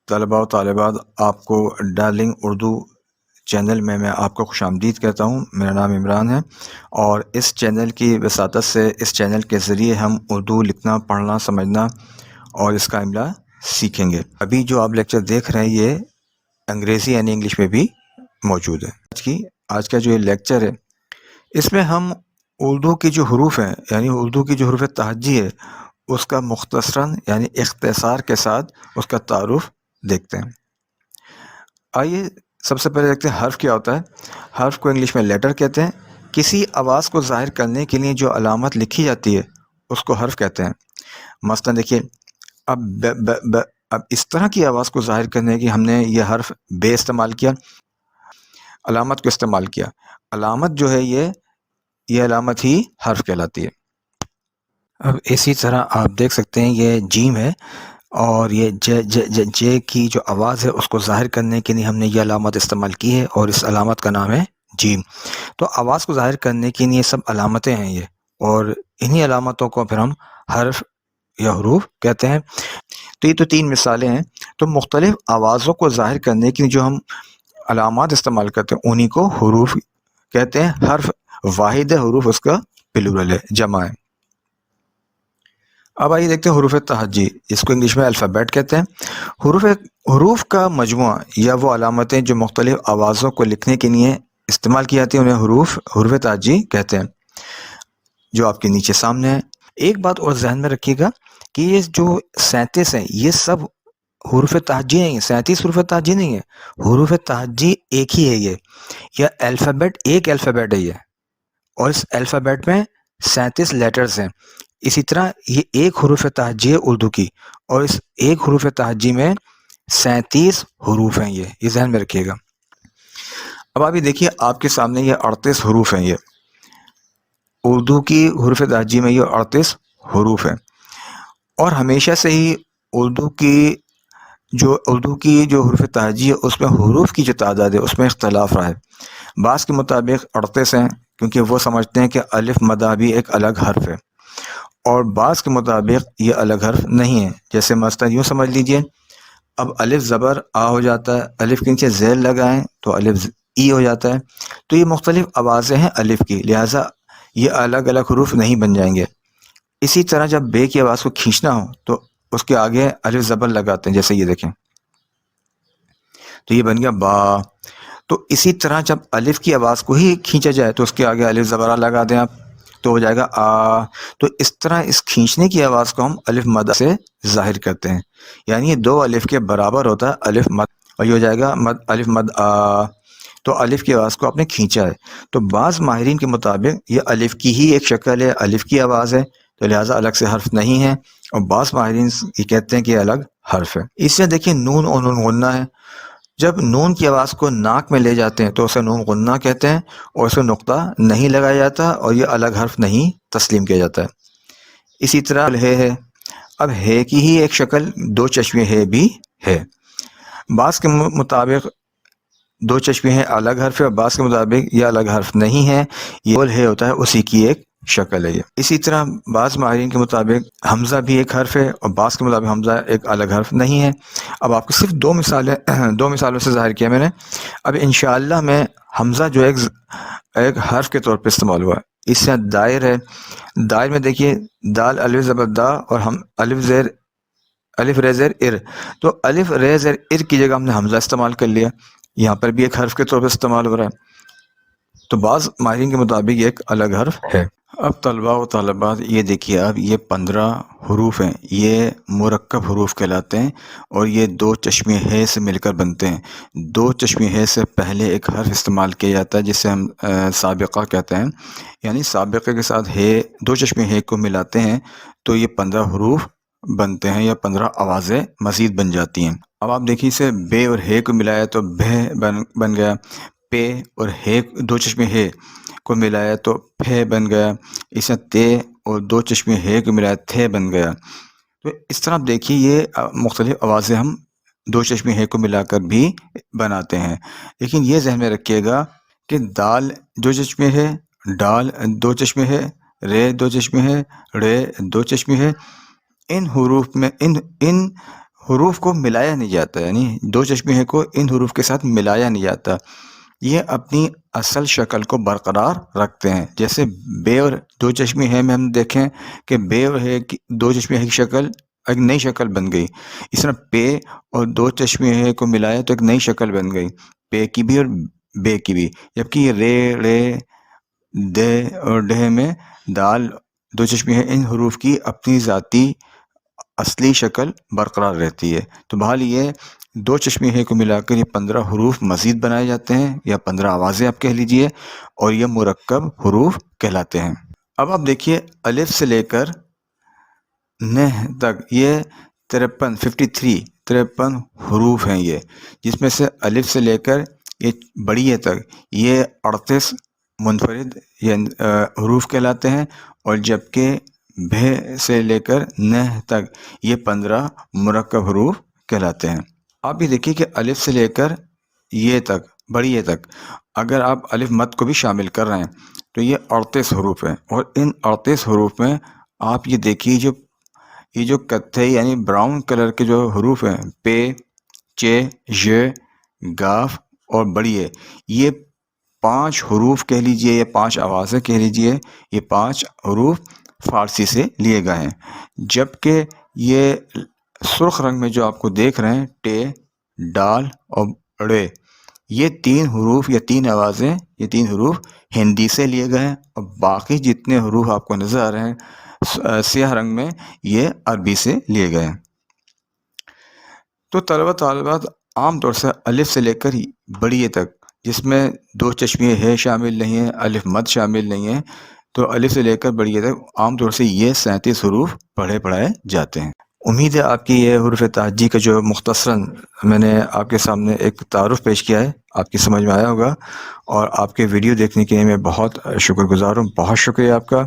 طلباء و طالبات، آپ کو ڈارلنگ اردو چینل میں آپ کو خوش آمدید کہتا ہوں۔ میرا نام عمران ہے، اور اس چینل کی وساطت سے، اس چینل کے ذریعے ہم اردو لکھنا، پڑھنا، سمجھنا اور اس کا املا سیکھیں گے۔ ابھی جو آپ لیکچر دیکھ رہے ہیں یہ انگریزی یعنی انگلش میں بھی موجود ہے۔ آج کا جو یہ لیکچر ہے، اس میں ہم اردو کی جو حروف ہیں، یعنی اردو کی جو حروف تہجی ہے، اس کا مختصراً یعنی اختصار کے ساتھ اس کا تعارف دیکھتے ہیں۔ آئیے سب سے پہلے دیکھتے ہیں حرف کیا ہوتا ہے۔ حرف کو انگلش میں لیٹر کہتے ہیں۔ کسی آواز کو ظاہر کرنے کے لیے جو علامت لکھی جاتی ہے اس کو حرف کہتے ہیں۔ مثلا دیکھیے، اب اس طرح کی آواز کو ظاہر کرنے کی ہم نے یہ حرف بے استعمال کیا، علامت کو استعمال کیا۔ علامت جو ہے یہ علامت ہی حرف کہلاتی ہے۔ اب اسی طرح آپ دیکھ سکتے ہیں یہ جیم ہے، اور یہ جے کی جو آواز ہے اس کو ظاہر کرنے کے لیے ہم نے یہ علامت استعمال کی ہے، اور اس علامت کا نام ہے جیم۔ تو آواز کو ظاہر کرنے کے لیے سب علامتیں ہیں یہ، اور انہی علامتوں کو پھر ہم حرف یا حروف کہتے ہیں۔ تو یہ تو تین مثالیں ہیں۔ تو مختلف آوازوں کو ظاہر کرنے کے لیے جو ہم علامات استعمال کرتے ہیں انہی کو حروف کہتے ہیں۔ حرف واحد ہے، حروف اس کا پلورل ہے، جمع ہے۔ اب آئیے دیکھتے ہیں حروف تہجی، اس کو انگلش میں الفابیٹ کہتے ہیں۔ حروف کا مجموعہ یا وہ علامتیں جو مختلف آوازوں کو لکھنے کے لیے استعمال کی جاتی ہیں انہیں حروف تہجی کہتے ہیں، جو آپ کے نیچے سامنے ہے۔ ایک بات اور ذہن میں رکھیے گا کہ یہ جو 37 ہیں یہ سب حروف تہجی نہیں ہیں، 37 حروف تہجی نہیں ہے۔ حروف تہجی ایک ہی ہے، یہ الفابیٹ ایک الفابیٹ ہے یہ، اور اس الفابیٹ میں 37 لیٹرز ہیں۔ اسی طرح یہ ایک حروف تہجی ہے اردو کی، اور اس ایک حروف تہجی میں 37 حروف ہیں، یہ ذہن میں رکھیے گا۔ اب آپ یہ دیکھیے، آپ کے سامنے یہ 38 حروف ہیں، یہ اردو کی حروف تہجی میں یہ 38 حروف ہیں۔ اور ہمیشہ سے ہی اردو کی جو حروف تہجی ہے اس میں حروف کی جو تعداد ہے اس میں اختلاف رہا ہے۔ بعض کے مطابق 38 ہیں، کیونکہ وہ سمجھتے ہیں کہ الف مدہ بھی ایک الگ حرف ہے، اور بعض کے مطابق یہ الگ حرف نہیں ہے۔ جیسے مثلا یوں سمجھ لیجئے، اب الف زبر آ ہو جاتا ہے، الف کے نیچے زیر لگائیں تو الف ای ہو جاتا ہے۔ تو یہ مختلف آوازیں ہیں الف کی، لہٰذا یہ الگ الگ حروف نہیں بن جائیں گے۔ اسی طرح جب بے کی آواز کو کھینچنا ہو تو اس کے آگے الف زبر لگاتے ہیں، جیسے یہ دیکھیں، تو یہ بن گیا با۔ تو اسی طرح جب الف کی آواز کو ہی کھینچا جائے تو اس کے آگے الف زبر لگا دیں آپ، تو ہو جائے گا آ۔ تو اس طرح اس کھینچنے کی آواز کو ہم الف مد سے ظاہر کرتے ہیں، یعنی یہ دو الف کے برابر ہوتا ہے الف مد، اور یہ ہو جائے گا الف مد آ۔ تو الف کی آواز کو آپ نے کھینچا ہے۔ تو بعض ماہرین کے مطابق یہ الف کی ہی ایک شکل ہے، الف کی آواز ہے، تو لہٰذا الگ سے حرف نہیں ہے، اور بعض ماہرین یہ کہتے ہیں کہ یہ الگ حرف ہے۔ اس سے دیکھیں نون اور نون غنہ ہے۔ جب نون کی آواز کو ناک میں لے جاتے ہیں تو اسے نون غنہ کہتے ہیں، اور اسے نقطہ نہیں لگایا جاتا، اور یہ الگ حرف نہیں تسلیم کیا جاتا ہے۔ اسی طرح ہے، اب ہے کی ہی ایک شکل دو چشمے ہے بھی ہے۔ بعض کے مطابق دو چشمے ہیں الگ حرف ہے، اور بعض کے مطابق یہ الگ حرف نہیں ہے، یہ ہے ہوتا ہے اسی کی ایک شکل ہے یہ۔ اسی طرح بعض ماہرین کے مطابق حمزہ بھی ایک حرف ہے، اور بعض کے مطابق حمزہ ایک الگ حرف نہیں ہے۔ اب آپ کو صرف دو مثالوں سے ظاہر کیا میں نے۔ اب انشاءاللہ میں حمزہ جو ایک حرف کے طور پہ استعمال ہوا ہے، اس سے دائر ہے۔ دائر میں دیکھیے، دال الف زبر دا، اور ہم الف ر زیر ار، تو الف ر زیر ار کی جگہ ہم نے حمزہ استعمال کر لیا، یہاں پر بھی ایک حرف کے طور پہ استعمال ہو رہا ہے۔ تو بعض ماہرین کے مطابق یہ ایک الگ حرف ہے۔ اب طلباء و طالبات یہ دیکھیے، اب یہ 15 حروف ہیں، یہ مرکب حروف کہلاتے ہیں، اور یہ دو چشمے ہے سے مل کر بنتے ہیں۔ دو چشمے ہے سے پہلے ایک حرف استعمال کیا جاتا ہے جسے ہم سابقہ کہتے ہیں، یعنی سابقہ کے ساتھ ہے، دو چشمے ہے کو ملاتے ہیں تو یہ 15 حروف بنتے ہیں، یا 15 آوازیں مزید بن جاتی ہیں۔ اب آپ دیکھیے، اسے بے اور ہے کو ملایا تو بہ بن گیا، پے اور ہے دو چشمے ہے کو ملایا تو پھے بن گیا، اسے تے اور دو چشمے ہے کو ملایا تھے بن گیا۔ تو اس طرح دیکھیے یہ مختلف آوازیں ہم دو چشمے ہے کو ملا کر بھی بناتے ہیں۔ لیکن یہ ذہن میں رکھیے گا کہ دال دو چشمے ہے، ڈال دو چشمے ہے، رے دو چشمے ہے، رے دو چشمے ہے۔ ان حروف میں ان حروف کو ملایا نہیں جاتا، یعنی دو چشمی ہے کو ان حروف کے ساتھ ملایا نہیں جاتا، یہ اپنی اصل شکل کو برقرار رکھتے ہیں۔ جیسے بے اور دو چشمی ہے میں ہم دیکھیں کہ بے اور ہے کی دو چشمی ہے کی شکل ایک نئی شکل بن گئی، اس طرح پے اور دو چشمی ہے کو ملایا تو ایک نئی شکل بن گئی، پے کی بھی اور بے کی بھی۔ جبکہ یہ رے، رے، دے اور ڈہ میں دال دو چشمی ہے ان حروف کی اپنی ذاتی اصلی شکل برقرار رہتی ہے۔ تو بہرحال یہ دو چشمی ہے کو ملا کر یہ 15 حروف مزید بنائے جاتے ہیں، یا 15 آوازیں آپ کہہ لیجئے، اور یہ مرکب حروف کہلاتے ہیں۔ اب آپ دیکھیے الف سے لے کر نہ تک یہ 53 حروف ہیں یہ، جس میں سے الف سے لے کر یہ بڑی تک یہ 38 منفرد حروف کہلاتے ہیں، اور جبکہ بھ سے لے کر نہ تک یہ 15 مرکب حروف کہلاتے ہیں۔ آپ یہ دیکھیے کہ الف سے لے کر یہ تک بڑی یہ تک اگر آپ الف مد کو بھی شامل کر رہے ہیں تو یہ 38 حروف ہیں، اور ان 38 حروف میں آپ یہ دیکھیے یہ جو کتھئی یعنی براؤن کلر کے جو حروف ہیں پے، چے، ژ، گاف اور بڑی ہے، یہ 5 حروف کہہ لیجئے یا 5 آوازیں کہہ لیجئے، یہ 5 حروف فارسی سے لیے گئے ہیں۔ جبکہ یہ سرخ رنگ میں جو آپ کو دیکھ رہے ہیں ٹے، ڈال اور ڑے، یہ 3 حروف یا 3 آوازیں، یہ 3 حروف ہندی سے لیے گئے ہیں، اور باقی جتنے حروف آپ کو نظر آ رہے ہیں سیاہ رنگ میں یہ عربی سے لیے گئے ہیں۔ تو طلبہ طالبات عام طور سے الف سے لے کر بڑی تک، جس میں دو چشمی ہے شامل نہیں ہیں، الف مد شامل نہیں ہے، تو الف سے لے کر بڑی تک عام طور سے یہ 37 حروف پڑھائے جاتے ہیں۔ امید ہے آپ کی یہ حروف تہجی کا جو مختصراً میں نے آپ کے سامنے ایک تعارف پیش کیا ہے آپ کی سمجھ میں آیا ہوگا، اور آپ کے ویڈیو دیکھنے کے لیے میں بہت شکر گزار ہوں۔ بہت شکریہ آپ کا۔